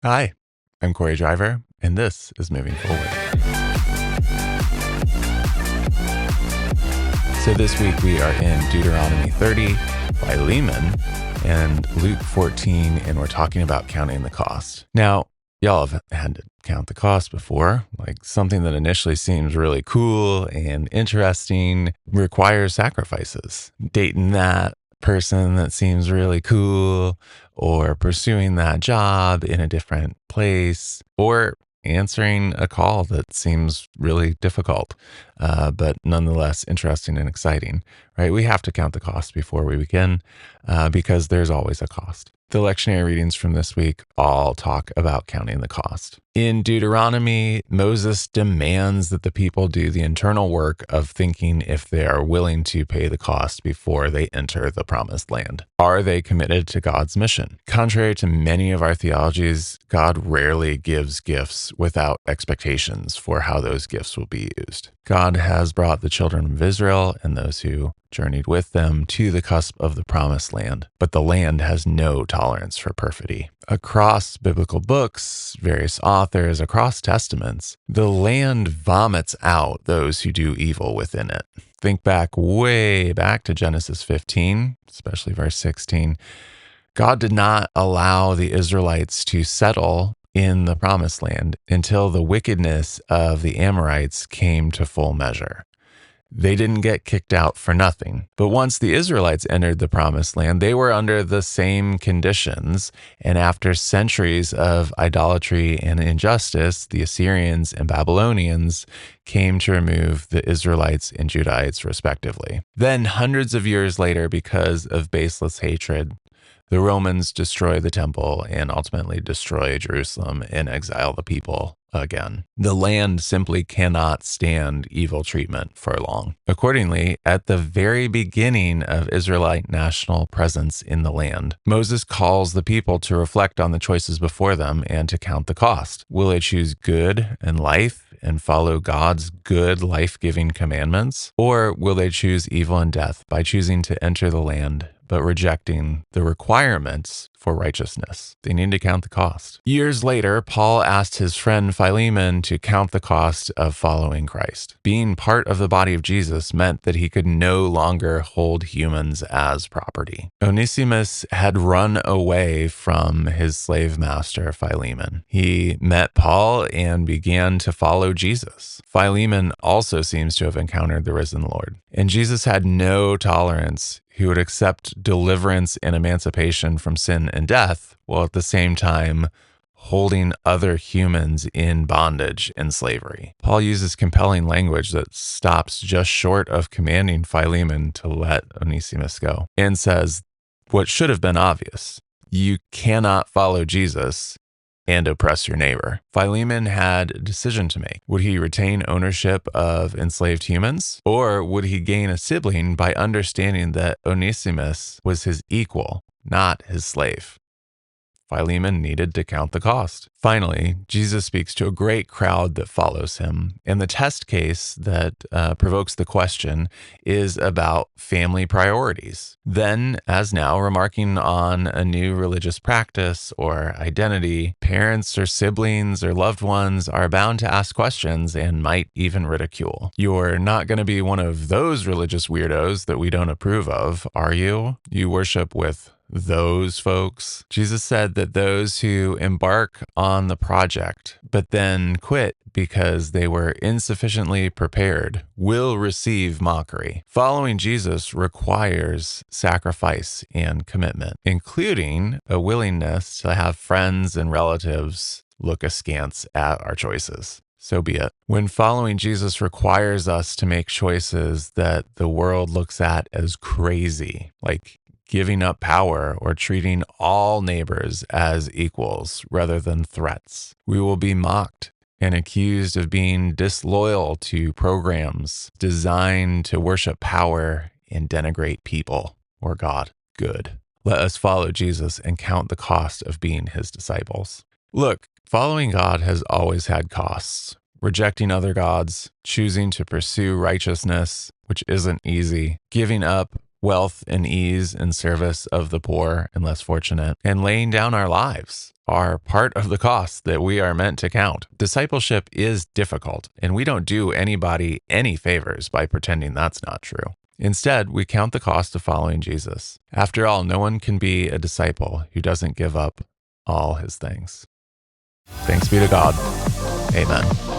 Hi, I'm Corey Driver, and this is Moving Forward. So this week we are in Deuteronomy 30, Philemon, and Luke 14, and we're talking about counting the cost. Now, y'all have had to count the cost before, like something that initially seems really cool and interesting requires sacrifices. Dating that person that seems really cool, or pursuing that job in a different place, or answering a call that seems really difficult, but nonetheless interesting and exciting, right? We have to count the cost before we begin because there's always a cost. The lectionary readings from this week all talk about counting the cost. In Deuteronomy, Moses demands that the people do the internal work of thinking if they are willing to pay the cost before they enter the promised land. Are they committed to God's mission? Contrary to many of our theologies, God rarely gives gifts without expectations for how those gifts will be used. God has brought the children of Israel and those who journeyed with them to the cusp of the promised land, but the land has no tolerance for perfidy. Across biblical books, various authors, across testaments, the land vomits out those who do evil within it. Think way back to Genesis 15, especially verse 16. God did not allow the Israelites to settle in the promised land until the wickedness of the Amorites came to full measure. They didn't get kicked out for nothing. But once the Israelites entered the promised land, they were under the same conditions. And after centuries of idolatry and injustice, the Assyrians and Babylonians came to remove the Israelites and Judahites respectively. Then hundreds of years later, because of baseless hatred, the Romans destroy the temple and ultimately destroy Jerusalem and exile the people again. The land simply cannot stand evil treatment for long. Accordingly, at the very beginning of Israelite national presence in the land, Moses calls the people to reflect on the choices before them and to count the cost. Will they choose good and life and follow God's good life-giving commandments? Or will they choose evil and death by choosing to enter the land but rejecting the requirements for righteousness? They need to count the cost. Years later, Paul asked his friend Philemon to count the cost of following Christ. Being part of the body of Jesus meant that he could no longer hold humans as property. Onesimus had run away from his slave master, Philemon. He met Paul and began to follow Jesus. Philemon also seems to have encountered the risen Lord. And Jesus had no tolerance. He would accept deliverance and emancipation from sin and death, while at the same time holding other humans in bondage and slavery. Paul uses compelling language that stops just short of commanding Philemon to let Onesimus go, and says what should have been obvious: you cannot follow Jesus and oppress your neighbor. Philemon had a decision to make. Would he retain ownership of enslaved humans, or would he gain a sibling by understanding that Onesimus was his equal, not his slave? Philemon needed to count the cost. Finally, Jesus speaks to a great crowd that follows him, and the test case that provokes the question is about family priorities. Then, as now, remarking on a new religious practice or identity, parents or siblings or loved ones are bound to ask questions and might even ridicule. You're not going to be one of those religious weirdos that we don't approve of, are you? You worship with those folks. Jesus said that those who embark on the project but then quit because they were insufficiently prepared will receive mockery. Following Jesus requires sacrifice and commitment, including a willingness to have friends and relatives look askance at our choices. So be it. When following Jesus requires us to make choices that the world looks at as crazy, like giving up power or treating all neighbors as equals rather than threats, we will be mocked and accused of being disloyal to programs designed to worship power and denigrate people or God. Good. Let us follow Jesus and count the cost of being his disciples. Look, following God has always had costs. Rejecting other gods, choosing to pursue righteousness, which isn't easy, giving up wealth and ease and service of the poor and less fortunate, and laying down our lives are part of the cost that we are meant to count. Discipleship is difficult, and we don't do anybody any favors by pretending that's not true. Instead, we count the cost of following Jesus. After all, no one can be a disciple who doesn't give up all his things. Thanks be to God. Amen.